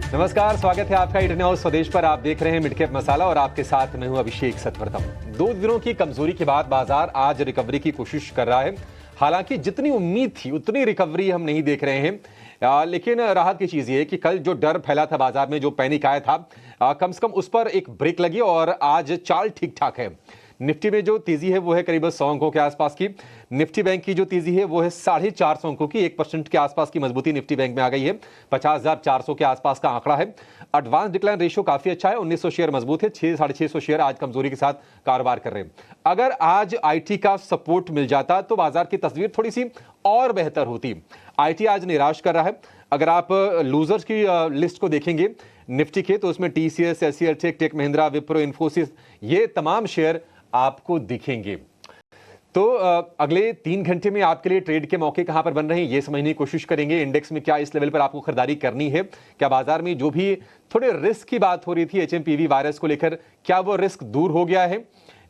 नमस्कार, स्वागत है आपका इंडियन हाउस स्वदेश पर। आप देख रहे हैं मिडकैप मसाला और आपके साथ मैं हूं अभिषेक सतवर्तम। 2 दिनों की कमजोरी के बाद बाजार आज रिकवरी की कोशिश कर रहा है। हालांकि जितनी उम्मीद थी उतनी रिकवरी हम नहीं देख रहे हैं, लेकिन राहत की चीज ये है कि कल जो डर फैला था बाजार में, जो पैनिक आया था, कम से कम उस पर एक ब्रेक लगी और आज चाल ठीक ठाक है। निफ्टी में जो तेजी है वो है करीब 100 अंकों के आसपास की। निफ्टी बैंक की जो तेजी है वो है 450 अंकों की। 1% के आसपास की मजबूती निफ्टी बैंक में आ गई है। 50,400 के आसपास का आंकड़ा है। एडवांस डिक्लाइन रेशियो काफी अच्छा है। 1900 शेयर मजबूत है। 600-650 शेयर आज कमजोरी के साथ कारोबार कर रहे हैं। अगर आज आईटी का सपोर्ट मिल जाता तो बाजार की तस्वीर थोड़ी सी और बेहतर होती। आईटी आज निराश कर रहा है। अगर आप लूजर्स की लिस्ट को देखेंगे निफ्टी के, तो उसमें TCS, HCL Tech Mahindra, Wipro, Infosys, ये तमाम शेयर आपको दिखेंगे। तो अगले 3 घंटे में आपके लिए ट्रेड के मौके कहां पर बन रहे हैं ये समझने की कोशिश करेंगे। इंडेक्स में क्या इस लेवल पर आपको खरीदारी करनी है? क्या बाजार में जो भी थोड़े रिस्क की बात हो रही थी एचएमपीवी वायरस को लेकर, क्या वो रिस्क दूर हो गया है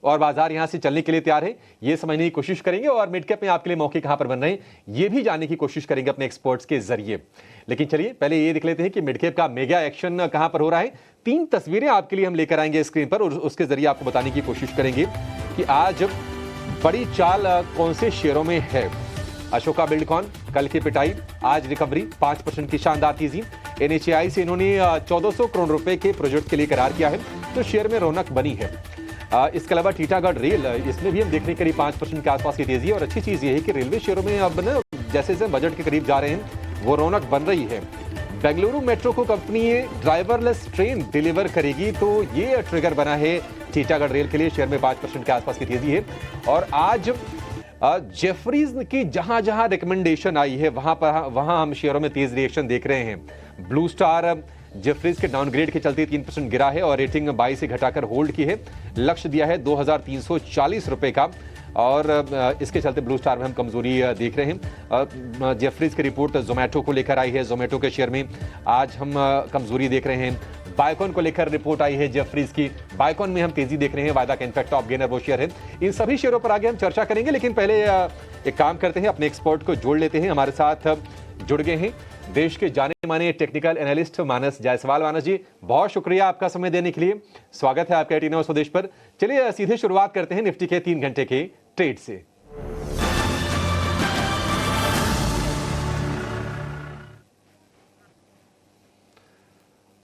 और बाजार यहां से चलने के लिए तैयार है? ये समझने की कोशिश करेंगे। और मिडकैप में आपके लिए मौके कहां पर बन रहे हैं ये भी जानने की कोशिश करेंगे अपने एक्सपर्ट्स के जरिए। लेकिन चलिए पहले ये देख लेते हैं कि मिडकैप का मेगा एक्शन कहां पर हो रहा है। 3 तस्वीरें आपके लिए हम लेकर आएंगे स्क्रीन पर और उसके जरिए आपको बताने की कोशिश करेंगे कि आज बड़ी चाल कौन से शेयरों में है। अशोका बिल्डकॉन कल की पिटाई, आज रिकवरी, 5% की शानदार तेजी। एनएचएआई से इन्होंने 1400 करोड़ रुपए के प्रोजेक्ट के लिए करार किया है, तो शेयर में रौनक बनी है। इसके अलावा टीटागढ़ रेल, इसमें भी हम देख रहे हैं करीब 5% के आसपास की तेजी है। और अच्छी चीज ये है कि रेलवे शेयरों में अब ना जैसे जैसे बजट के करीब जा रहे हैं वो रौनक बन रही है। बेंगलुरु मेट्रो को कंपनी ड्राइवरलेस ट्रेन डिलीवर करेगी, तो ये ट्रिगर बना है टीटागढ़ रेल के लिए। शेयर में 5% के आसपास की तेजी है। और आज जेफरीज की जहां जहां रिकमेंडेशन आई है वहां हम शेयरों में तेज रिएक्शन देख रहे हैं। ब्लू स्टार जेफरीज के डाउनग्रेड के चलते 3% गिरा है और रेटिंग 22 से घटाकर होल्ड की है। लक्ष्य दिया है 2340 रुपए का और इसके चलते ब्लू स्टार में हम कमजोरी देख रहे हैं। जेफरीज की रिपोर्ट जोमेटो को लेकर आई है। जोमेटो के शेयर में आज हम कमजोरी देख रहे हैं। बायकॉन को लेकर रिपोर्ट आई है जेफरीज की, बायकॉन में हम तेजी देख रहे हैं। वायदा का इनफैक्ट टॉप गेनर वो शेयर है। इन सभी शेयरों पर आगे हम चर्चा करेंगे, लेकिन पहले एक काम करते हैं, अपने एक्सपर्ट को जोड़ लेते हैं। हमारे साथ जुड़ गए हैं देश के जाने माने टेक्निकल एनालिस्ट मानस जायसवाल। मानस जी, बहुत शुक्रिया आपका समय देने के लिए। स्वागत है आपका इंडियन हाउस स्वदेश पर। चलिए सीधे शुरुआत करते हैं निफ्टी के 3 घंटे के ट्रेड से।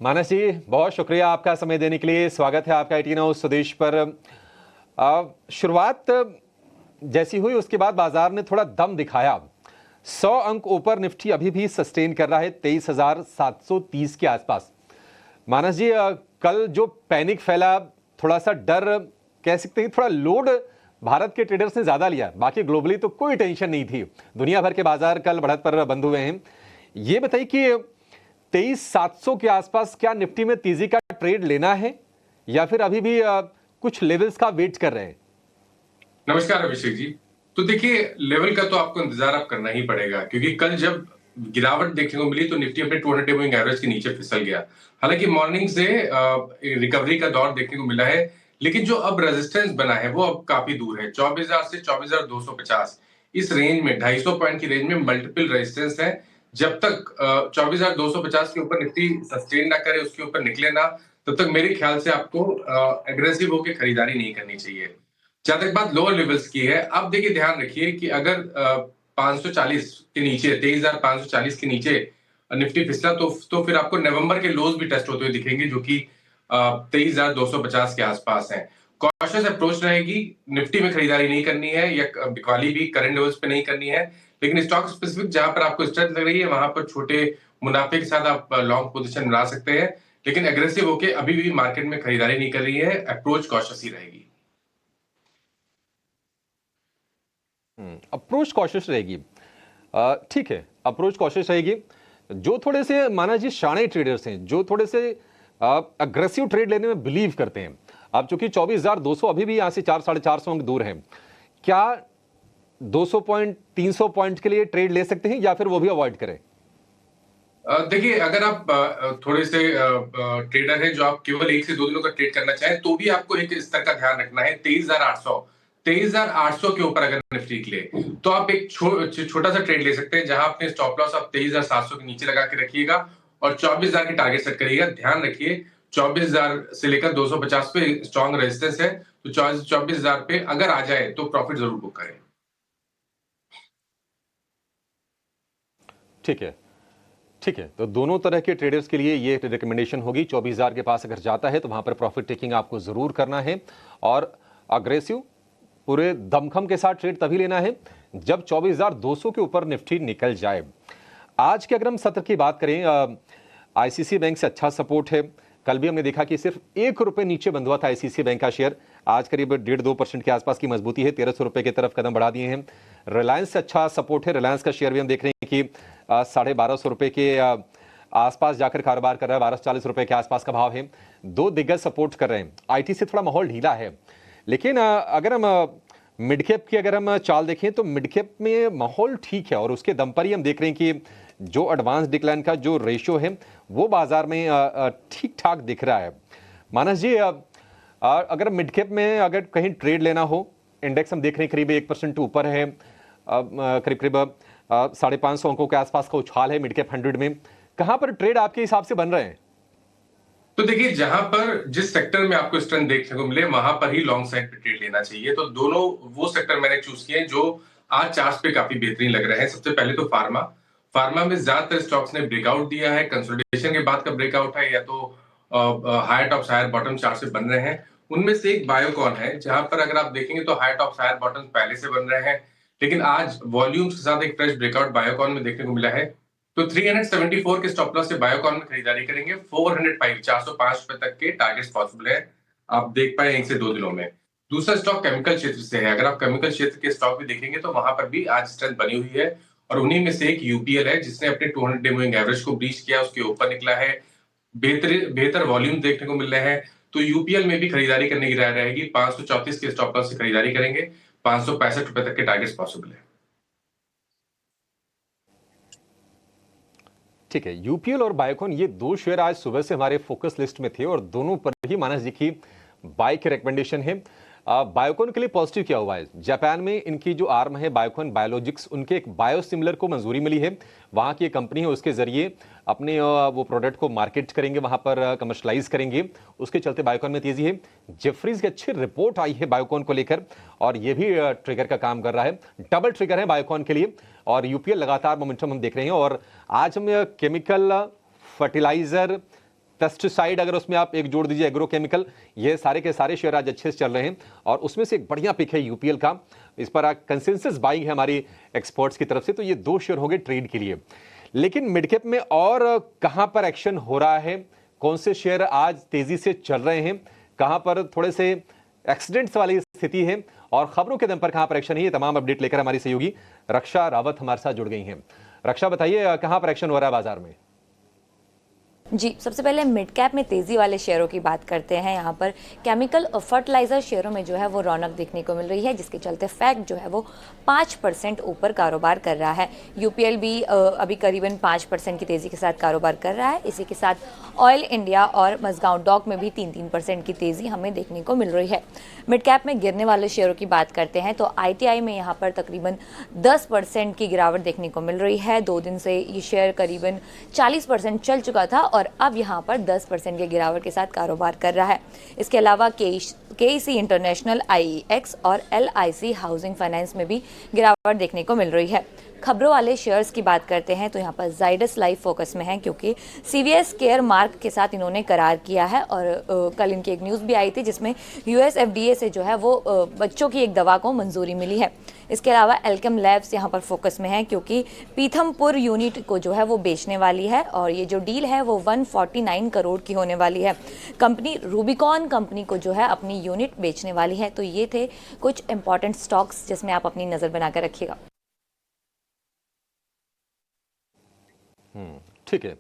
मानस जी, बहुत शुक्रिया आपका समय देने के लिए। स्वागत है आपका इंडियन हाउस स्वदेश पर। शुरुआत जैसी हुई उसके बाद बाजार ने थोड़ा दम दिखाया। 100 अंक ऊपर निफ्टी अभी भी सस्टेन कर रहा है 23,730 के आसपास। मानस जी, कल जो पैनिक फैला, थोड़ा सा डर कह सकते हैं, थोड़ा लोड भारत के ट्रेडर्स ने ज्यादा लिया। बाकी ग्लोबली तो कोई टेंशन नहीं थी। दुनिया भर के बाजार कल बढ़त पर बंद हुए हैं। ये बताइए कि 23,700 के आसपास क्या निफ्टी में तेजी का ट्रेड लेना है या फिर अभी भी कुछ लेवल्स का वेट कर रहे हैं? नमस्कार अभिषेक जी। तो देखिए, लेवल का तो आपको इंतजार आप करना ही पड़ेगा, क्योंकि कल जब गिरावट देखने को मिली तो निफ्टी अपने 200 डे मूविंग एवरेज के नीचे फिसल गया। हालांकि मॉर्निंग से रिकवरी का दौर देखने को मिला है, लेकिन जो अब रेजिस्टेंस बना है वो अब काफी दूर है। 24,000 से 24,250 इस रेंज में, 250 पॉइंट की रेंज में मल्टीपल रेजिस्टेंस है। जब तक 24,250 के ऊपर निफ्टी सस्टेन ना करे, उसके ऊपर निकले ना, तब तक मेरे ख्याल से आपको एग्रेसिव होकर खरीदारी नहीं करनी चाहिए। जहां तक बात लोअर लेवल्स की है, अब देखिए ध्यान रखिए कि अगर 540 के नीचे, 23,540 के नीचे निफ्टी फिसला तो फिर आपको नवंबर के लोज भी टेस्ट होते हुए दिखेंगे, जो कि 23,250 के आसपास हैं। कॉशियस अप्रोच रहेगी, निफ्टी में खरीदारी नहीं करनी है या बिकवाली भी करंट लेवल्स पे नहीं करनी है। लेकिन स्टॉक स्पेसिफिक जहां पर आपको स्ट्रेंथ लग रही है वहां पर छोटे मुनाफे के साथ आप लॉन्ग पोजीशन बना सकते हैं, लेकिन एग्रेसिव होके अभी भी मार्केट में खरीदारी नहीं कर रही है। अप्रोच कॉशियस ही रहेगी। अप्रोच कॉशियस रहेगी। ठीक है, अप्रोच कॉशियस रहेगी। जो थोड़े से माना जी शाणे ट्रेडर्स हैं, जो थोड़े से अग्रेसिव ट्रेड लेने में बिलीव करते हैं, अब चूंकि 24,200 अभी भी यहां से 400-450 अंक दूर हैं, क्या 200 पॉइंट 300 पॉइंट के लिए ट्रेड ले सकते हैं या फिर वो भी अवॉइड करें? देखिए, अगर आप थोड़े से ट्रेडर हैं जो आप केवल 1 से 2 दिनों का ट्रेड करना चाहें, तो भी आपको एक स्तर का ध्यान रखना है। 23,800 के ऊपर अगर निफ्टी निकले तो आप एक छोटा सा ट्रेड ले सकते हैं, जहां अपने स्टॉप लॉस आप 23,700 के नीचे लगा के रखिएगा और 24,000 की टारगेट सेट करिएगा। ध्यान रखिए 24,000 से लेकर 250 पे स्ट्रॉन्ग रेजिस्टेंस है, तो 24,000 पे अगर आ जाए तो प्रॉफिट जरूर बुक करें। ठीक है, ठीक है। तो दोनों तरह के ट्रेडर्स के लिए ये रिकमेंडेशन होगी। 24,000 के पास अगर जाता है तो वहां पर प्रॉफिट टेकिंग आपको जरूर करना है, और अग्रेसिव पूरे दमखम के साथ ट्रेड तभी लेना है जब 24,200 के ऊपर निफ्टी निकल जाए। आज के अगर हम सत्र की बात करें, आईसीसी बैंक से अच्छा सपोर्ट है। कल भी हमने देखा कि सिर्फ ₹1 नीचे बंद हुआ था आईसीसी बैंक का शेयर। आज करीब 1.5-2% के आसपास की मजबूती है, ₹1,300 की तरफ कदम बढ़ा दिए हैं। रिलायंस से अच्छा सपोर्ट है। रिलायंस का शेयर भी हम देख रहे हैं कि ₹1,250 के आसपास जाकर कारोबार कर रहा है। ₹1,240 के आसपास का भाव है। दो दिग्गज सपोर्ट कर रहे हैं। आईटी से थोड़ा माहौल ढीला है, लेकिन अगर हम मिड कैप की अगर हम चाल देखें तो मिड कैप में माहौल ठीक है, और उसके दम पर ही हम देख रहे हैं कि जो एडवांस डिक्लाइन का जो रेशियो है वो बाजार में ठीक ठाक दिख रहा है। मानस जी, अगर मिड कैप में अगर कहीं ट्रेड लेना हो, इंडेक्स हम देख रहे हैं करीब 1% ऊपर है, करीब करीब 550 अंकों के आसपास का उछाल है मिड कैप 100 में। कहां पर ट्रेड आपके हिसाब से बन रहे हैं? तो देखिए, जहां पर जिस सेक्टर में आपको स्ट्रेंथ देखने को मिले वहां पर ही लॉन्ग साइड पे ट्रेड लेना चाहिए। तो दोनों वो सेक्टर मैंने चूज किए जो आज चार्ट पे काफी बेहतरीन लग रहे हैं। सबसे पहले तो फार्मा में ज्यादातर स्टॉक्स ने ब्रेकआउट दिया है। कंसोलिडेशन के बाद का ब्रेकआउट है, या तो higher tops higher bottom chart से बन रहे हैं। उनमें से एक बायोकॉन है, जहां पर अगर आप देखेंगे तो हायर टॉप्स हायर बॉटम पहले से बन रहे हैं, लेकिन आज वॉल्यूम्स के साथ एक फ्रेश ब्रेकआउट बायोकॉन में देखने को मिला है। तो 374 के स्टॉप लॉस से बायोकॉन में खरीदारी करेंगे। 405 रुपए तक के टारगेट्स पॉसिबल है, आप देख पाए 1 से 2 दिनों में। दूसरा स्टॉक केमिकल क्षेत्र से है। अगर आप केमिकल क्षेत्र के स्टॉक भी देखेंगे तो वहां पर भी आज स्ट्रेंथ बनी हुई है, और उन्हीं में से एक यूपीएल है जिसने अपने 200 डे मूविंग एवरेज को ब्रीच किया, उसके ऊपर निकला है। बेहतर वॉल्यूम देखने को मिल रहे हैं, तो यूपीएल में भी खरीदारी करने की राय रहेगी। 534 के स्टॉप लॉस से खरीदारी करेंगे। 565 रुपए तक के टारगेट्स पॉसिबल है। ठीक है, यूपीएल और बायोकॉन ये दो शेयर आज सुबह से हमारे फोकस लिस्ट में थे, और दोनों पर ही मानस जी की बाय की रिकमेंडेशन है। बायोकॉन के लिए पॉजिटिव क्या हुआ है? जापान में इनकी जो आर्म है बायोकॉन बायोलॉजिक्स, उनके एक बायोसिमिलर को मंजूरी मिली है। वहां की एक कंपनी है, उसके जरिए अपने वो प्रोडक्ट को मार्केट करेंगे, वहां पर कमर्शलाइज करेंगे। उसके चलते बायोकॉन में तेजी है। जेफरीज की अच्छी रिपोर्ट आई है बायोकॉन को लेकर, और ये भी ट्रिगर का काम कर रहा है। डबल ट्रिगर है बायोकॉन के लिए, और यूपीएल लगातार मोमेंटम हम देख रहे हैं। और आज हम केमिकल, फर्टिलाइजर, पेस्टिसाइड, अगर उसमें आप एक जोड़ दीजिए एग्रोकेमिकल, ये सारे के सारे शेयर आज अच्छे से चल रहे हैं, और उसमें से एक बढ़िया पिक है यूपीएल का। इस पर कंसेंसस बाइंग है हमारी एक्सपर्ट्स की तरफ से। तो ये दो शेयर हो गए ट्रेड के लिए। लेकिन मिड कैप में और कहां पर एक्शन हो रहा है? कौन से शेयर आज तेजी से चल रहे हैं? कहां पर थोड़े से एक्सीडेंट्स वाली स्थिति है, और खबरों के दम पर कहां पर एक्शन है? ये तमाम अपडेट लेकर हमारी सहयोगी रक्षा रावत हमारे साथ जुड़ गई हैं। रक्षा, बताइए कहां पर एक्शन हो रहा है बाजार में? जी, सबसे पहले मिड कैप में तेज़ी वाले शेयरों की बात करते हैं। यहाँ पर केमिकल और फर्टिलाइज़र शेयरों में जो है वो रौनक देखने को मिल रही है, जिसके चलते फैक्ट जो है वो 5% ऊपर कारोबार कर रहा है। यूपीएल भी अभी करीबन 5% की तेज़ी के साथ कारोबार कर रहा है। इसी के साथ ऑयल इंडिया और मज़गांव डॉक में भी 3-3% की तेज़ी हमें देखने को मिल रही है। मिड कैप में गिरने वाले शेयरों की बात करते हैं तो आईटीआई में यहाँ पर तकरीबन 10% की गिरावट देखने को मिल रही है। 2 दिन से ये शेयर करीबन 40% चल चुका था, और अब यहाँ पर 10% की गिरावट के साथ कारोबार कर रहा है। इसके अलावा केईसी इंटरनेशनल, आईईएक्स और एलआईसी हाउसिंग फाइनेंस में भी गिरावट देखने को मिल रही है। खबरों वाले शेयर्स की बात करते हैं तो यहाँ पर जाइडस लाइफ फोकस में है, क्योंकि सीवीएस केयर मार्क के साथ इन्होंने करार किया है। और कल इनकी एक न्यूज़ भी आई थी जिसमें यूएस एफडीए से जो है वो बच्चों की एक दवा को मंजूरी मिली है। इसके अलावा एल्केम लैब्स यहाँ पर फोकस में है, क्योंकि पीथमपुर यूनिट को जो है वो बेचने वाली है, और ये जो डील है वो 149 करोड़ की होने वाली है। कंपनी रूबिकॉन कंपनी को जो है अपनी यूनिट बेचने वाली है। तो ये थे कुछ इंपॉर्टेंट स्टॉक्स जिसमें आप अपनी नज़र बनाकर रखिएगा। ठीक है,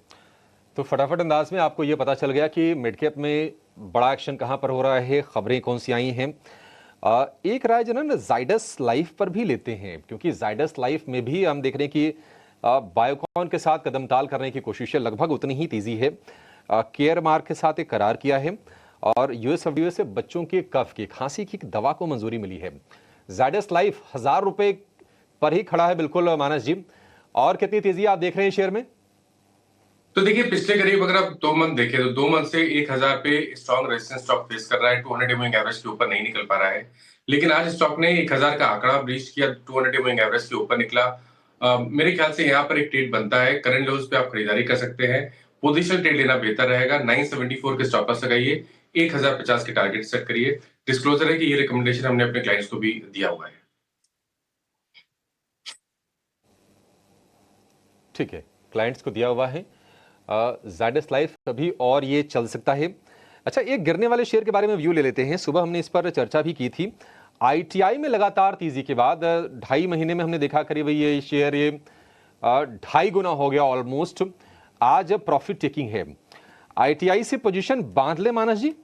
तो फटाफट अंदाज में आपको यह पता चल गया कि मिड कैप में बड़ा एक्शन कहां पर हो रहा है, खबरें कौन सी आई हैं। एक राय जो ना जाइडस लाइफ पर भी लेते हैं, क्योंकि जाइडस लाइफ में भी हम देख रहे हैं कि बायोकॉन के साथ कदमताल करने की कोशिश है, लगभग उतनी ही तेजी है। केयर मार्क के साथ एक करार किया है, और यूएस एफडीए से बच्चों के कफ की खांसी की दवा को मंजूरी मिली है। जाइडस लाइफ 1000 रुपए पर ही खड़ा है बिल्कुल मानस जी। और कितनी तेजी आप देख रहे हैं शेयर में? तो देखिए पिछले करीब अगर आप 2 मंथ देखें तो 2 मंथ से 1000 पे स्ट्रॉन्ग रेजिस्टेंस स्टॉक फेस कर रहा है, 200 मूविंग एवरेज के ऊपर नहीं निकल पा रहा है। लेकिन आज स्टॉक ने 1000 का आंकड़ा ब्रीच किया, 200 मूविंग एवरेज के ऊपर निकला। मेरे ख्याल से यहाँ पर एक ट्रेड बनता है, करंट लेवल्स पे आप खरीदारी कर सकते हैं। पोजिशन ट्रेड लेना बेहतर रहेगा। 974 के स्टॉप लॉस लगाइए, 1050 के टारगेट सेट करिए। डिस्क्लोजर है कि ये रिकमेंडेशन हमने अपने क्लाइंट्स को भी दिया हुआ है। ठीक है, क्लाइंट्स को दिया हुआ है। ज़ायडस लाइफ कभी और ये चल सकता है। अच्छा, एक गिरने वाले शेयर के बारे में व्यू ले लेते हैं। सुबह हमने इस पर चर्चा भी की थी। आईटीआई में लगातार तेजी के बाद 2.5 महीने में हमने देखा करीब ये शेयर 2.5 गुना हो गया ऑलमोस्ट। आज प्रॉफिट टेकिंग है। आईटीआई से पोजीशन बांध ले मानस जी?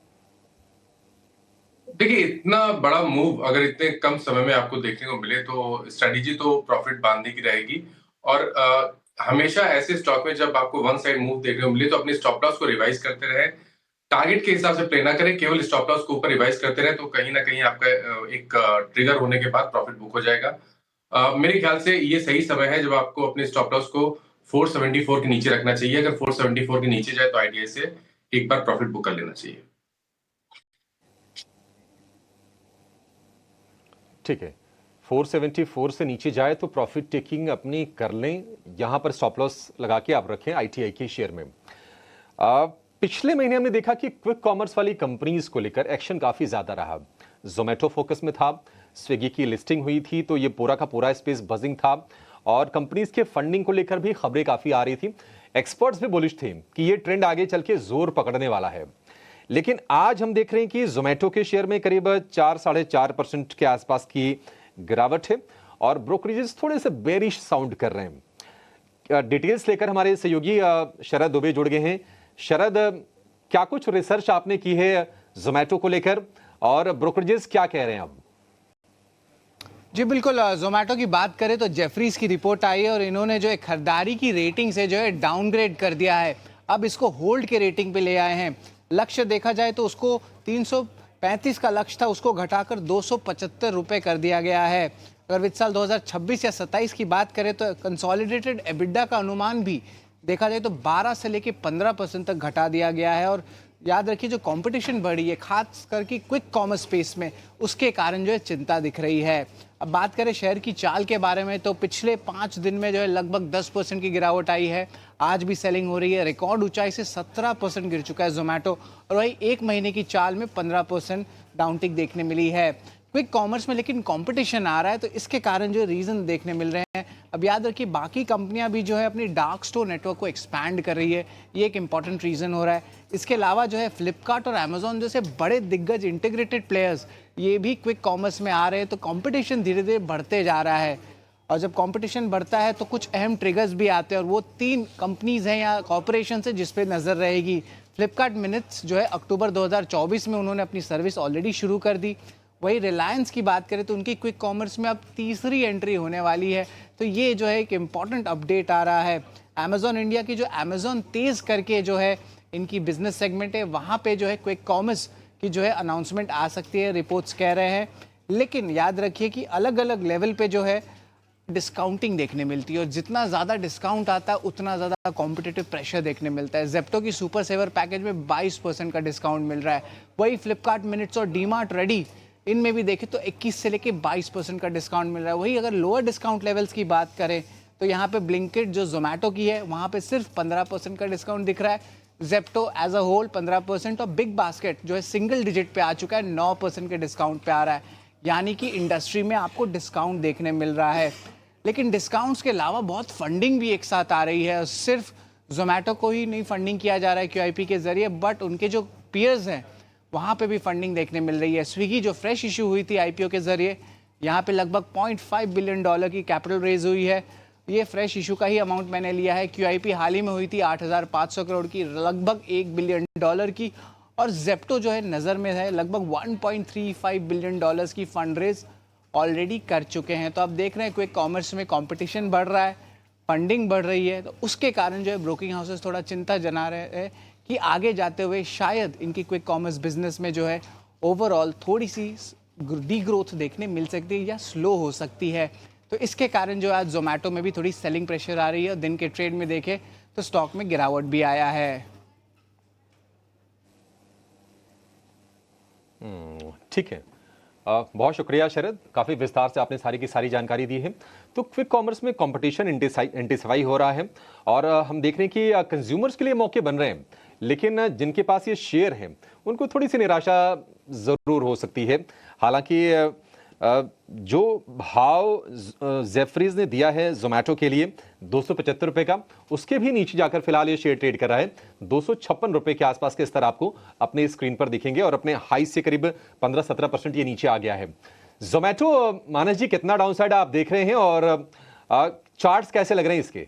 देखिए इतना बड़ा मूव अगर इतने कम समय में आपको देखने को मिले तो स्ट्रेटेजी तो प्रॉफिट बांधने की रहेगी। और हमेशा ऐसे स्टॉक में जब आपको वन साइड मूव देखने को मिले तो अपने स्टॉप लॉस को रिवाइज करते रहे। टारगेट के हिसाब से प्ले ना करें, केवल स्टॉप लॉस को ऊपर रिवाइज करते रहे तो कहीं ना कहीं आपका एक ट्रिगर होने के बाद प्रॉफिट बुक हो जाएगा। मेरे ख्याल से ये सही समय है जब आपको अपने स्टॉप लॉस को 474 के नीचे रखना चाहिए। अगर 474 के नीचे जाए तो आईटीआई से एक बार प्रॉफिट बुक कर लेना चाहिए। ठीक है, 474 से नीचे जाए तो प्रॉफिट टेकिंग अपनी कर लें। यहां पर स्टॉप लॉस लगा के आप रखें आईटीआई के शेयर में। पिछले महीने हमने देखा कि क्विक कॉमर्स वाली कंपनीज को लेकर एक्शन काफी ज्यादा रहा। जोमेटो फोकस में था, स्विगी की लिस्टिंग हुई थी तो ये पूरा का पूरा स्पेस बजिंग था और कंपनीज के फंडिंग को लेकर भी खबरें काफी आ रही थी। एक्सपर्ट्स भी बुलिश थे कि ये ट्रेंड आगे चल के जोर पकड़ने वाला है। लेकिन आज हम देख रहे हैं कि जोमेटो के शेयर में करीब 4-4.5% के आसपास की गिरावट है और ब्रोकरेजेस थोड़े से बेरिश साउंड कर रहे हैं। डिटेल्स लेकर हमारे सहयोगी शरद दुबे जुड़ गए हैं। शरद, क्या कुछ रिसर्च आपने की है जोमेटो को लेकर और ब्रोकरेजेस क्या कह रहे हैं अब? जी बिल्कुल, जोमेटो की बात करें तो जेफरीज की रिपोर्ट आई है और इन्होंने जो है खरीदारी की रेटिंग से जो है डाउनग्रेड कर दिया है। अब इसको होल्ड के रेटिंग पे ले आए हैं। लक्ष्य देखा जाए तो उसको 335 का लक्ष्य था, उसको घटाकर 275 रुपये कर दिया गया है। अगर वित्त साल 2026 या 27 की बात करें तो कंसोलिडेटेड एबिडा का अनुमान भी देखा जाए तो 12 से लेकर 15% तक घटा दिया गया है। और याद रखिए जो कंपटीशन बढ़ी है खास करके क्विक कॉमर्स स्पेस में, उसके कारण जो है चिंता दिख रही है। अब बात करें शेयर की चाल के बारे में तो पिछले 5 दिन में जो है लगभग 10% की गिरावट आई है। आज भी सेलिंग हो रही है। रिकॉर्ड ऊंचाई से 17% गिर चुका है जोमेटो और वही एक महीने की चाल में 15% डाउनटिक देखने मिली है। क्विक कॉमर्स में लेकिन कंपटीशन आ रहा है तो इसके कारण जो रीजन देखने मिल रहे हैं। अब याद रखिए बाकी कंपनियां भी जो है अपनी डार्क स्टोर नेटवर्क को एक्सपैंड कर रही है, ये एक इंपॉर्टेंट रीजन हो रहा है। इसके अलावा जो है फ्लिपकार्ट और अमेजोन जैसे बड़े दिग्गज इंटीग्रेटेड प्लेयर्स ये भी क्विक कॉमर्स में आ रहे हैं तो कंपटीशन धीरे धीरे बढ़ते जा रहा है। और जब कंपटीशन बढ़ता है तो कुछ अहम ट्रिगर्स भी आते हैं और वो 3 कंपनीज हैं या कॉर्पोरेशन है जिस पे नज़र रहेगी। फ्लिपकार्ट मिनट्स जो है अक्टूबर 2024 में उन्होंने अपनी सर्विस ऑलरेडी शुरू कर दी। वही रिलायंस की बात करें तो उनकी क्विक कॉमर्स में अब तीसरी एंट्री होने वाली है तो ये जो है एक इम्पॉर्टेंट अपडेट आ रहा है। अमेजॉन इंडिया की जो अमेजॉन तेज़ करके जो है इनकी बिजनेस सेगमेंट है वहाँ पे जो है क्विक कॉमर्स की जो है अनाउंसमेंट आ सकती है, रिपोर्ट्स कह रहे हैं। लेकिन याद रखिए कि अलग अलग लेवल पे जो है डिस्काउंटिंग देखने मिलती है और जितना ज़्यादा डिस्काउंट आता है उतना ज़्यादा कॉम्पिटिटिव प्रेशर देखने मिलता है। जेप्टो की सुपर सेवर पैकेज में 22% का डिस्काउंट मिल रहा है। वही फ्लिपकार्ट मिनट्स और डीमार्ट रेडी इनमें भी देखें तो 21 से लेके 22% का डिस्काउंट मिल रहा है। वही अगर लोअर डिस्काउंट लेवल्स की बात करें तो यहाँ पे ब्लिंकिट जो जोमेटो की है वहाँ पे सिर्फ 15% का डिस्काउंट दिख रहा है। जेप्टो एज अ होल 15% और बिग बास्केट जो है सिंगल डिजिट पे आ चुका है, 9% के डिस्काउंट पे आ रहा है। यानी कि इंडस्ट्री में आपको डिस्काउंट देखने मिल रहा है। लेकिन डिस्काउंट्स के अलावा बहुत फंडिंग भी एक साथ आ रही है। सिर्फ जोमेटो को ही नहीं फंडिंग किया जा रहा है QIP के जरिए, बट उनके जो पीयर्स हैं वहाँ पे भी फंडिंग देखने मिल रही है। स्विगी जो फ्रेश इशू हुई थी IPO के जरिए, यहाँ पे लगभग $0.5 बिलियन की कैपिटल रेज हुई है। ये फ्रेश इशू का ही अमाउंट मैंने लिया है। QIP हाल ही में हुई थी 8,500 करोड़ की, लगभग $1 बिलियन की। और जेप्टो जो है नज़र में है, लगभग $1.35 बिलियन की फंड रेज ऑलरेडी कर चुके हैं। तो आप देख रहे हैं क्विक कॉमर्स में कंपटीशन बढ़ रहा है, फंडिंग बढ़ रही है, तो उसके कारण जो है ब्रोकिंग हाउसेस थोड़ा चिंता जना रहे हैं कि आगे जाते हुए शायद इनकी क्विक कॉमर्स बिजनेस में जो है ओवरऑल थोड़ी सी डी ग्रोथ देखने मिल सकती है या स्लो हो सकती है। तो इसके कारण जो आज जोमेटो में भी थोड़ी सेलिंग प्रेशर आ रही है। दिन के ट्रेड में देखें तो स्टॉक में गिरावट भी आया है। ठीक है। बहुत शुक्रिया शरद, काफ़ी विस्तार से आपने सारी की सारी जानकारी दी है। तो क्विक कॉमर्स में कंपटीशन इंटेंसिफाई हो रहा है और हम देख रहे हैं कि कंज्यूमर्स के लिए मौके बन रहे हैं, लेकिन जिनके पास ये शेयर है उनको थोड़ी सी निराशा ज़रूर हो सकती है। हालांकि जो भाव जेफरीज ने दिया है जोमेटो के लिए 275 रुपए का, उसके भी नीचे जाकर फिलहाल ये शेयर ट्रेड कर रहा है। 256 रुपए के आसपास के स्तर आपको अपने स्क्रीन पर दिखेंगे और अपने हाई से करीब 15-17% ये नीचे आ गया है। जोमेटो, मानस जी, कितना डाउनसाइड आप देख रहे हैं और चार्ट्स कैसे लग रहे हैं इसके?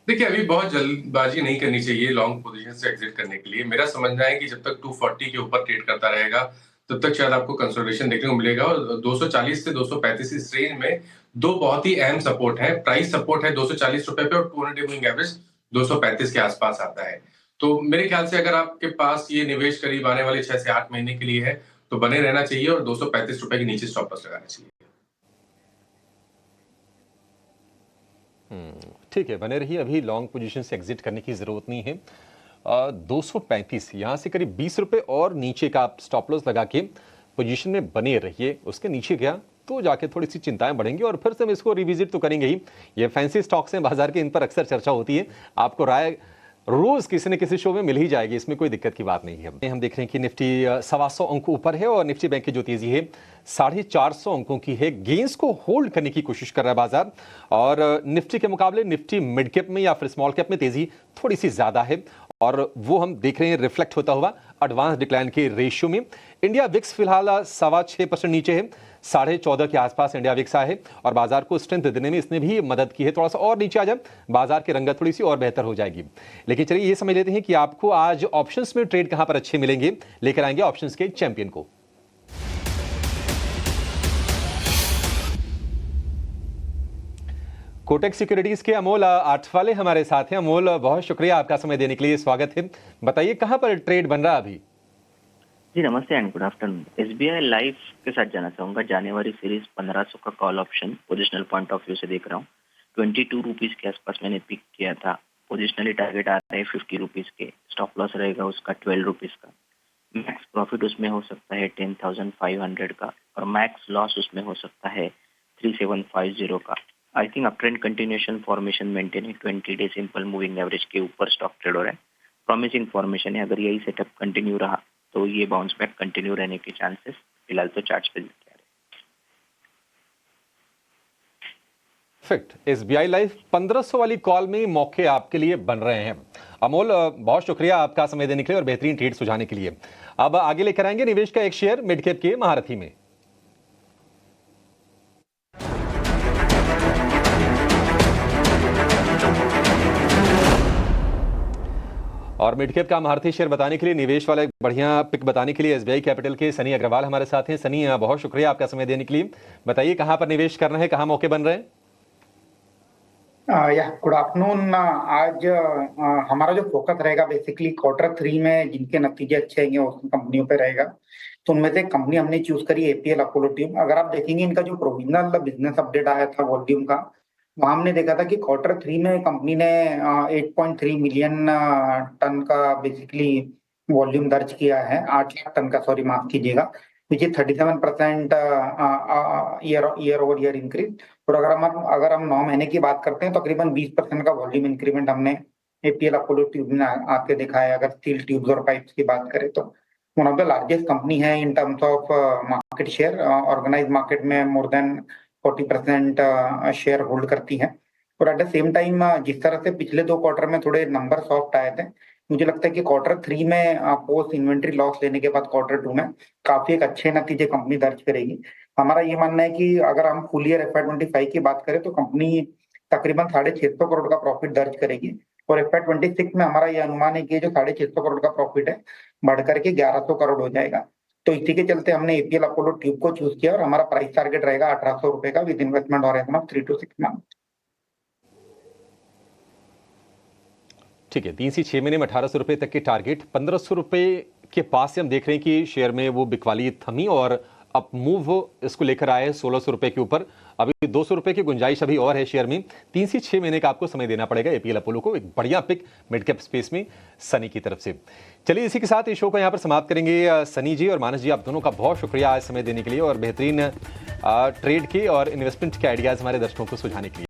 देखिए, अभी बहुत जल्दबाजी नहीं करनी चाहिए लॉन्ग पोजीशन से एग्जिट करने के लिए। मेरा समझना है कि जब तक 240 के ऊपर ट्रेड करता रहेगा तब तक शायद आपको कंसोलिडेशन देखने को मिलेगा और 240 से 235 इस रेंज में दो बहुत ही अहम सपोर्ट है। प्राइस सपोर्ट है 240 रुपए पे और 200 मूविंग एवरेज 235 के आसपास आता है। तो मेरे ख्याल से अगर आपके पास ये निवेश करीब आने वाले 6 से 8 महीने के लिए है तो बने रहना चाहिए और 235 रुपए के नीचे स्टॉप लॉस लगाना चाहिए। ठीक है, बने रहिए, अभी लॉन्ग पोजीशन से एग्जिट करने की जरूरत नहीं है। 235 यहाँ से करीब 20 रुपए और नीचे का आप स्टॉप लॉस लगा के पोजीशन में बने रहिए। उसके नीचे गया तो जाके थोड़ी सी चिंताएं बढ़ेंगी और फिर से हम इसको रिविजिट तो करेंगे ही। ये फैंसी स्टॉक्स हैं बाजार के, इन पर अक्सर चर्चा होती है, आपको राय रोज किसी न किसी शो में मिल ही जाएगी, इसमें कोई दिक्कत की बात नहीं है। हम देख रहे हैं कि निफ्टी 125 अंक ऊपर है और निफ्टी बैंक की जो तेजी है 450 अंकों की है। गेंस को होल्ड करने की कोशिश कर रहा है बाजार और निफ्टी के मुकाबले निफ्टी मिड कैप में या फिर स्मॉल कैप में तेजी थोड़ी सी ज्यादा है और वो हम देख रहे हैं रिफ्लेक्ट होता हुआ एडवांस डिक्लाइन के रेशियो में। इंडिया विक्स फिलहाल 6.25% नीचे है, 14.5 के आसपास इंडिया विक्स है और बाजार को स्ट्रेंथ देने में इसने भी मदद की है। थोड़ा सा और नीचे आ जाए बाजार की रंगत थोड़ी सी और बेहतर हो जाएगी। लेकिन चलिए ये समझ लेते हैं कि आपको आज ऑप्शंस में ट्रेड कहां पर अच्छे मिलेंगे। लेकर आएंगे ऑप्शंस के चैंपियन को। कोटक सिक्योरिटीज के अमोल आठवाले हमारे साथ हैं। अमोल, बहुत शुक्रिया आपका समय देने के लिए, स्वागत है। बताइए कहां पर ट्रेड बन रहा अभी? जी नमस्ते and good afternoon. SBI life के साथ जाना चाहूंगा। जनवरी सीरीज 1500 का call option positional point of view से देख रहा हूँ। 22 रुपीज के आसपास मैंने पिक किया था। पोजिशनली टारगेट आ रहा है 50 रुपीज के। स्टॉप लॉस रहेगा उसका 12 रुपीज का। मैक्स प्रॉफिट उसमें हो सकता है 10,500 का और मैक्स लॉस उसमें हो सकता है 3750 का। I think up trend continuation formation maintain है। 20 डे सिंपल मूविंग एवरेज के ऊपर स्टॉक ट्रेड हो रहा है। प्रॉमिसिंग फॉर्मेशन है। अगर यही सेटअप कंटिन्यू रहा तो ये बाउंस बैक कंटिन्यू रहने के चांसेस फिलहाल तो चार्ट्स पे दिख रहे हैं। परफेक्ट। एसबीआई लाइफ 1500 वाली कॉल में मौके आपके लिए बन रहे हैं। अमोल, बहुत शुक्रिया आपका समय देने के लिए और बेहतरीन ट्रेड सुझाने के लिए। अब आगे लेकर आएंगे निवेश का एक शेयर मिड कैप के महारथी में। और मिड कैप का महारथी शेयर बताने के लिए, निवेश वाला एक बढ़िया पिक बताने के लिए एसबीआई कैपिटल के सनी अग्रवाल हमारे साथ हैं। सनी, बहुत शुक्रिया आपका समय देने के लिए। बताइए कहां पर निवेश करना है, कहां मौके बन रहे हैं? Good afternoon. आज हमारा जो फोकस रहेगा बेसिकली Q3 में जिनके नतीजे अच्छे आएंगे उन कंपनियों पे रहेगा। तो उनमें से कंपनी हमने चूज करी एपीएल अपोलो ट्यूब। अगर आप देखेंगे इनका जो प्रोविजनल बिजनेस अपडेट आया था वॉल्यूम का, वहां हमने देखा था कि Q3 में कंपनी ने 8.3 मिलियन टन का बेसिकली वॉल्यूम दर्ज किया है। 8 लाख टन का, सॉरी माफ कीजिएगा, which is 37% year over year increase. और अगर हम 9 महीने की बात करते हैं तो तकरीबन 20% का वॉल्यूम इंक्रीमेंट हमने एपीएल अपोलो ट्यूब में आके देखा है। अगर स्टील ट्यूब्स और पाइप्स की बात करें तो one of the largest company है in terms of market share. Organise market में मोर देन 40% शेयर होल्ड करती है। और एट द सेम टाइम जिस तरह से पिछले 2 क्वार्टर में थोड़े नंबर सॉफ्ट आए थे, मुझे लगता है कि Q3 में पोस्ट इन्वेंट्री लॉस लेने के बाद Q2 में काफी एक अच्छे नतीजे कंपनी दर्ज करेगी। हमारा ये मानना है कि अगर हम फुल ईयर FY25 की बात करें तो कंपनी तकरीबन 650 करोड़ का प्रॉफिट दर्ज करेगी। और FY26 में हमारा ये अनुमान है कि जो 650 करोड़ का प्रॉफिट है बढ़कर के 1100 करोड़ हो जाएगा। तो इसी के चलते हमने एपीएल अपोलो ट्यूब को चूज किया और हमारा प्राइस टारगेट रहेगा 1800 रुपए का with investment horizon of 3 to 6 month. ठीक है, 3 से 6 महीने में 1800 रुपए तक के टारगेट। 1500 रुपए के पास से हम देख रहे हैं कि शेयर में वो बिकवाली थमी और अप मूव इसको लेकर आए 1600 रुपए के ऊपर। अभी 200 रुपए की गुंजाइश अभी और है शेयर में। 3 से 6 महीने का आपको समय देना पड़ेगा एपीएल अपोलो को। एक बढ़िया पिक मिड कैप स्पेस में सनी की तरफ से। चलिए इसी के साथ इस शो को यहाँ पर समाप्त करेंगे। सनी जी और मानस जी, आप दोनों का बहुत शुक्रिया आज समय देने के लिए और बेहतरीन ट्रेड के और इन्वेस्टमेंट के आइडियाज हमारे दर्शकों को सुझाने के लिए।